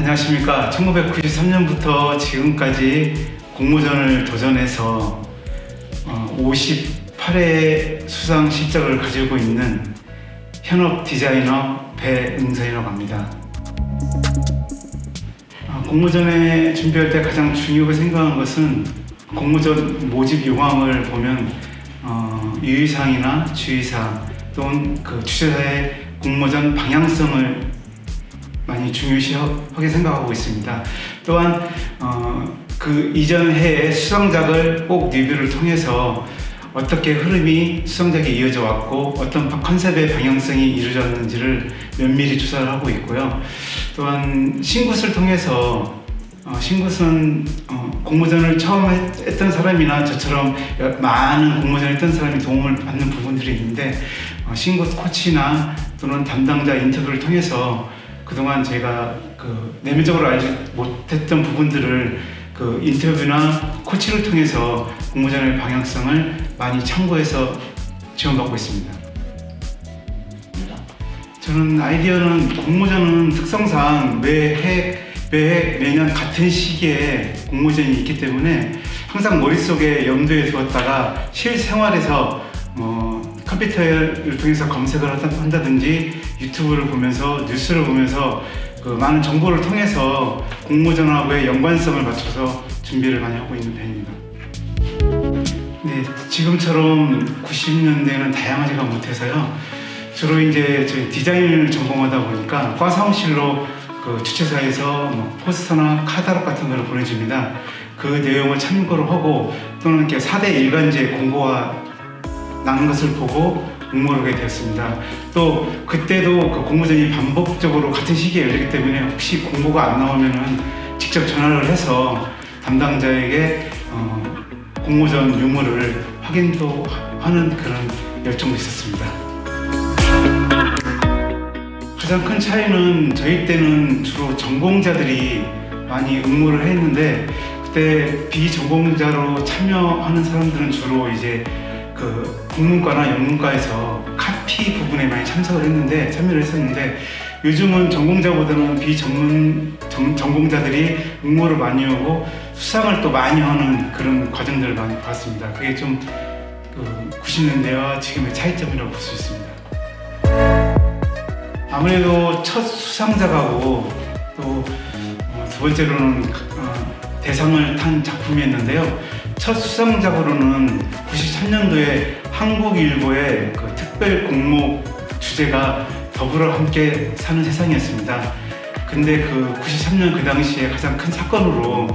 안녕하십니까. 1993년부터 지금까지 공모전을 도전해서 58회 수상 실적을 가지고 있는 현업 디자이너 배응선이라고 합니다. 공모전에 준비할 때 가장 중요하게 생각한 것은 공모전 모집 요강을 보면 유의사항이나 주의사항 또는 그 주최사의 공모전 방향성을 많이 중요시하게 생각하고 있습니다. 또한 그 이전 해의 수상작을 꼭 리뷰를 통해서 어떻게 흐름이 수상작에 이어져 왔고 어떤 컨셉의 방향성이 이루어졌는지를 면밀히 조사를 하고 있고요. 또한 신굿을 통해서 신굿은 공모전을 처음 했던 사람이나 저처럼 많은 공모전을 했던 사람이 도움을 받는 부분들이 있는데 신굿 코치나 또는 담당자 인터뷰를 통해서 그동안 제가 내면적으로 알지 못했던 부분들을 그 인터뷰나 코치를 통해서 공모전의 방향성을 많이 참고해서 지원받고 있습니다. 저는 아이디어는 공모전은 특성상 매년 같은 시기에 공모전이 있기 때문에 항상 머릿속에 염두에 두었다가 실생활에서 컴퓨터를 통해서 검색을 한다든지 유튜브를 보면서 뉴스를 보면서 그 많은 정보를 통해서 공모전하고의 연관성을 맞춰서 준비를 많이 하고 있는 편입니다. 네, 지금처럼 90년대에는 다양하지가 못해서요. 주로 이제 저희 디자인을 전공하다 보니까 과 사무실로 그 주최사에서 포스터나 카탈로그 같은 걸 보내줍니다. 그 내용을 참고를 하고 또는 이렇게 4대 일간지에 공고가 나는 것을 보고 공모를 하게 되었습니다. 또 그때도 그 공모전이 반복적으로 같은 시기에 열리기 때문에 혹시 공고가 안 나오면은 직접 전화를 해서 담당자에게 공모전 유무를 확인도 하는 그런 열정도 있었습니다. 가장 큰 차이는 저희 때는 주로 전공자들이 많이 응모를 했는데 그때 비전공자로 참여하는 사람들은 주로 이제 그 국문과나 영문과에서 카피 부분에 많이 참여를 했었는데 요즘은 전공자보다는 전공자들이 응모를 많이 하고 수상을 또 많이 하는 그런 과정들을 많이 봤습니다. 그게 좀 90년대와 지금의 차이점이라고 볼 수 있습니다. 아무래도 첫 수상작하고 또 두 번째로는 대상을 탄 작품이었는데요. 첫 수상작으로는 93년도에 한국일보의 그 특별 공모 주제가 더불어 함께 사는 세상이었습니다. 근데 그 93년 그 당시에 가장 큰 사건으로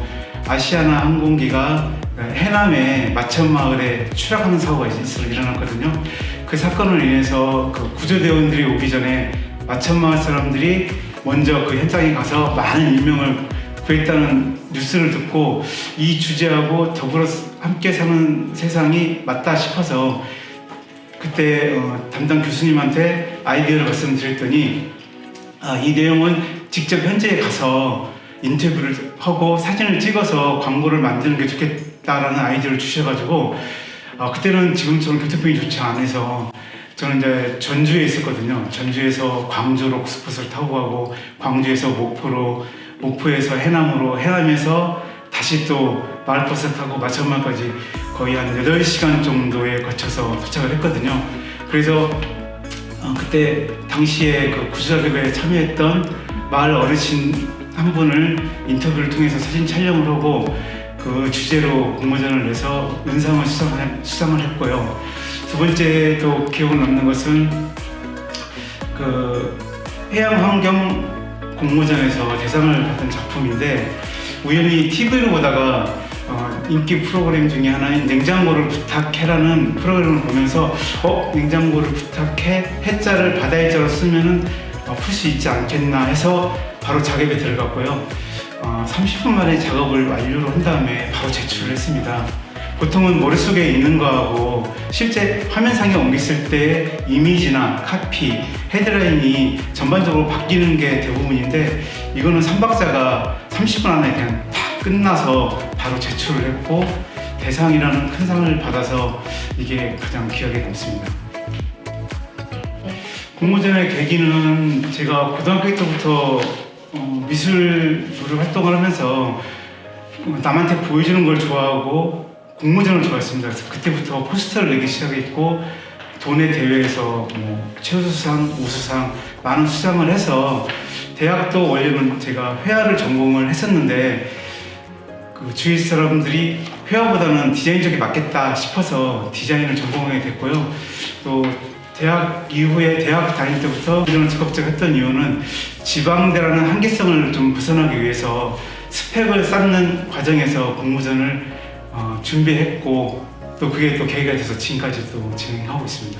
아시아나 항공기가 해남의 마천마을에 추락하는 사고가 일어났거든요. 그 사건으로 인해서 그 구조대원들이 오기 전에 마천마을 사람들이 먼저 그 현장에 가서 많은 인명을 구했다는 뉴스를 듣고 이 주제하고 더불어 함께 사는 세상이 맞다 싶어서 그때 담당 교수님한테 아이디어를 말씀드렸더니 이 내용은 직접 현지에 가서 인터뷰를 하고 사진을 찍어서 광고를 만드는 게 좋겠다라는 아이디어를 주셔가지고 그때는 지금처럼 교통편이 좋지 않아서 저는 이제 전주에 있었거든요. 전주에서 광주로 고속버스를 타고 가고 광주에서 목포에서 해남으로, 해남에서 다시 또 마을버스 타고 마천마을까지 거의 한 8시간 정도에 거쳐서 도착을 했거든요. 그래서 그때 당시에 그 구조작업에 참여했던 마을 어르신 한 분을 인터뷰를 통해서 사진 촬영을 하고 그 주제로 공모전을 내서 은상을 수상을 했고요. 두 번째 또 기억에 남는 것은 그 해양환경 공모전에서 대상을 받은 작품인데 우연히 TV를 보다가 인기 프로그램 중에 하나인 냉장고를 부탁해라는 프로그램을 보면서 냉장고를 부탁해 해자를 바다의 자로 쓰면은 풀 수 있지 않겠나 해서 바로 작업에 들어갔고요. 30분 만에 작업을 완료를 한 다음에 바로 제출을 했습니다. 보통은 머릿속에 있는 거하고 실제 화면상에 옮겼을 때 이미지나 카피, 헤드라인이 전반적으로 바뀌는 게 대부분인데 이거는 삼박자가 30분 안에 그냥 다 끝나서 바로 제출을 했고 대상이라는 큰 상을 받아서 이게 가장 기억에 남습니다. 공모전의 계기는 제가 고등학교 때부터 미술부를 활동을 하면서 남한테 보여주는 걸 좋아하고 공모전을 좋아했습니다. 그래서 그때부터 포스터를 내기 시작했고 도내 대회에서 뭐 최우수상, 우수상 많은 수상을 해서 대학도 원래는 제가 회화를 전공을 했었는데 그 주위 사람들이 회화보다는 디자인 쪽이 맞겠다 싶어서 디자인을 전공하게 됐고요. 또 대학 이후에 대학 다닐 때부터 이런 적극적으로 했던 이유는 지방대라는 한계성을 좀 벗어나기 위해서 스펙을 쌓는 과정에서 공모전을 준비했고 또 그게 또 계기가 돼서 지금까지 또 진행하고 있습니다.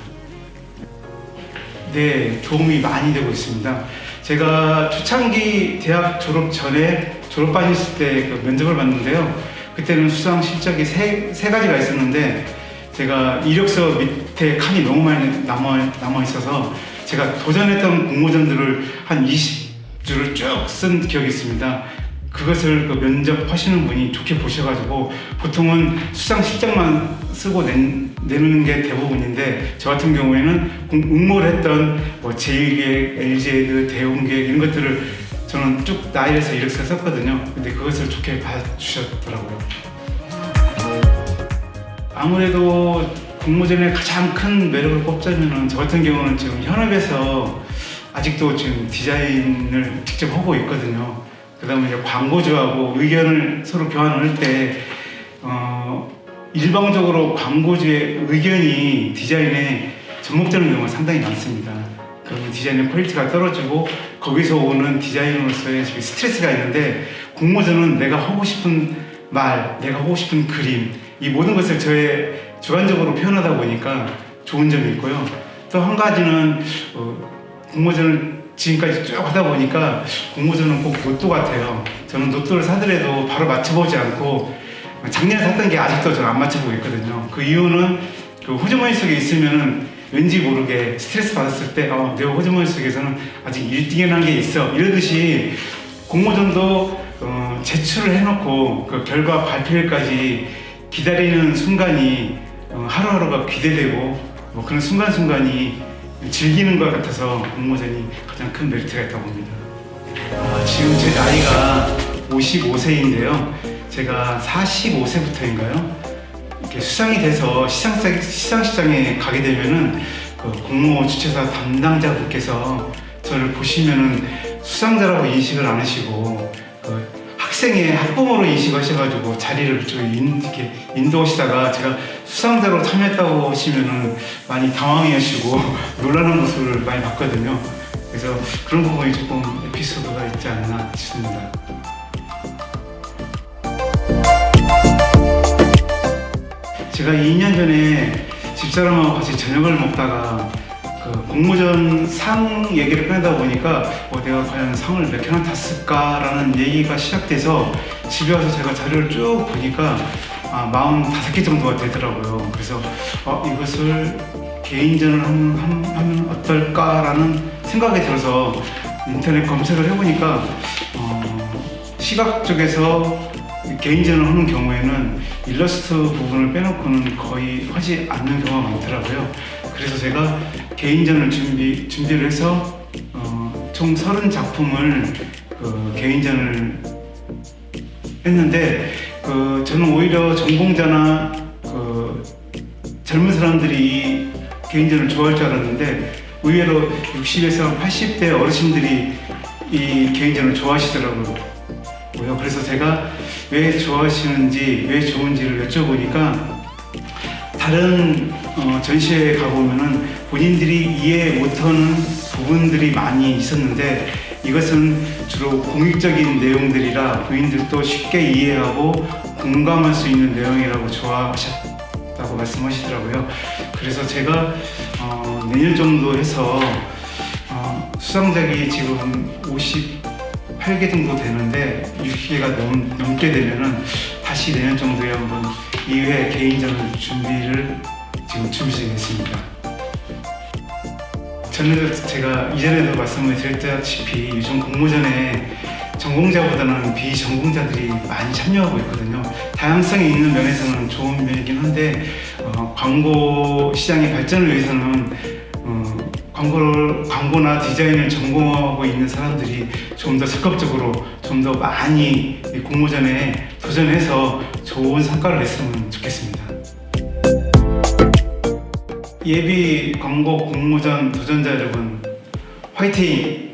네, 도움이 많이 되고 있습니다. 제가 초창기 대학 졸업 전에 졸업반이 있을 때 그 면접을 봤는데요. 그때는 수상 실적이 세 가지가 있었는데 제가 이력서 밑에 칸이 너무 많이 남아 있어서 제가 도전했던 공모전들을 한 20줄을 쭉 쓴 기억이 있습니다. 그것을 그 면접하시는 분이 좋게 보셔가지고 보통은 수상 실적만 쓰고 내는 게 대부분인데 저 같은 경우에는 응모를 했던 뭐 제1기획, LG에드, 대웅기획 이런 것들을 저는 쭉 나열해서 이력서에 썼거든요. 근데 그것을 좋게 봐주셨더라고요. 아무래도 공모전의 가장 큰 매력을 꼽자면은 저 같은 경우는 지금 현업에서 아직도 지금 디자인을 직접 하고 있거든요. 그 다음에 이제 광고주하고 의견을 서로 교환을 할 때, 일방적으로 광고주의 의견이 디자인에 접목되는 경우가 상당히 많습니다. 그러면 디자인의 퀄리티가 떨어지고 거기서 오는 디자이너로서의 스트레스가 있는데 공모전은 내가 하고 싶은 말, 내가 하고 싶은 그림 이 모든 것을 저의 주관적으로 표현하다 보니까 좋은 점이 있고요. 또 한 가지는 공모전을 지금까지 쭉 하다 보니까 공모전은 꼭 로또 같아요. 저는 로또를 사더라도 바로 맞춰보지 않고 작년에 샀던 게 아직도 저는 안 맞춰보고 있거든요. 그 이유는 그 호주머니 속에 있으면은 왠지 모르게 스트레스 받았을 때 내 호주머니 속에서는 아직 1등이라는 게 있어 이러듯이 공모전도 제출을 해놓고 그 결과 발표일까지 기다리는 순간이 하루하루가 기대되고 뭐 그런 순간순간이 즐기는 것 같아서 공모전이 가장 큰 메리트가 있다고 봅니다. 지금 제 나이가 55세인데요. 제가 45세부터인가요? 이렇게 수상이 돼서 시상식장에 가게 되면은 그 공모 주최사 담당자분께서 저를 보시면은 수상자라고 인식을 안 하시고 그 학생의 학부모로 인식하셔가지고 자리를 좀 이렇게 인도하시다가 제가 수상자로 참여했다고 하시면은 많이 당황해하시고 놀라는 모습을 많이 봤거든요. 그래서 그런 부분이 조금 에피소드가 있지 않나 싶습니다. 제가 2년 전에 집사람하고 같이 저녁을 먹다가 그 공모전 상 얘기를 꺼내다 보니까 내가 과연 상을 몇 개나 탔을까라는 얘기가 시작돼서 집에 와서 제가 자료를 쭉 보니까 45개 정도가 되더라고요. 그래서 이것을 개인전을 하면 어떨까라는 생각이 들어서 인터넷 검색을 해보니까 시각 쪽에서 개인전을 하는 경우에는 일러스트 부분을 빼놓고는 거의 하지 않는 경우가 많더라고요. 그래서 제가 개인전을 준비를 해서 총 30작품을 개인전을 했는데 저는 오히려 전공자나 젊은 사람들이 개인전을 좋아할 줄 알았는데 의외로 60에서 80대 어르신들이 이 개인전을 좋아하시더라고요. 그래서 제가 왜 좋아하시는지, 왜 좋은지를 여쭤보니까 다른 전시회에 가보면은 본인들이 이해 못하는 부분들이 많이 있었는데 이것은 주로 공익적인 내용들이라 본인들도 쉽게 이해하고 공감할 수 있는 내용이라고 좋아하셨다고 말씀하시더라고요. 그래서 제가 내년 정도 해서 수상작이 지금 58개 정도 되는데 60개가 넘게 되면은 다시 내년 정도에 한번 2회 개인전을 준비를 지금 준비 중이겠습니다. 제가 이전에도 말씀을 드렸다시피 요즘 공모전에 전공자보다는 비전공자들이 많이 참여하고 있거든요. 다양성이 있는 면에서는 좋은 면이긴 한데 광고 시장의 발전을 위해서는 광고나 디자인을 전공하고 있는 사람들이 좀 더 적극적으로 좀 더 많이 이 공모전에 도전해서 좋은 성과를 냈으면 좋겠습니다. 예비 광고 공모전 도전자 여러분, 화이팅!